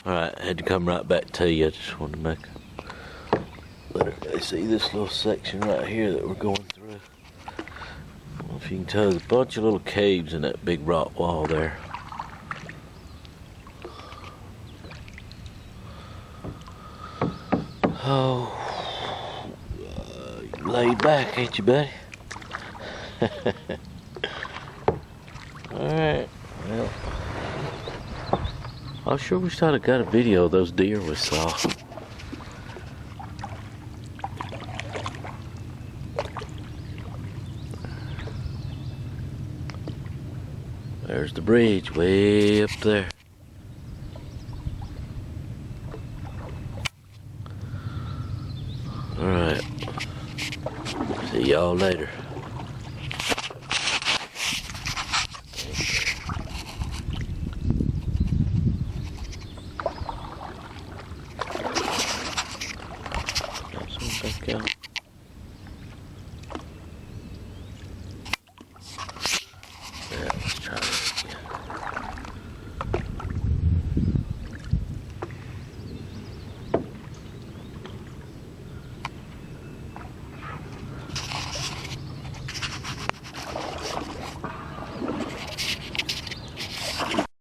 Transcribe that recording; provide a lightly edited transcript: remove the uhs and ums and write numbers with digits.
Alright, I had to come right back to you. I just wanted to let everybody see this little section right here that we're going through. I don't know if you can tell, there's a bunch of little caves in that big rock wall there. Oh, you laid back, ain't you, buddy? Alright, well, I sure wish I'd have got a video of those deer we saw. There's the bridge way up there. Alright, see y'all later.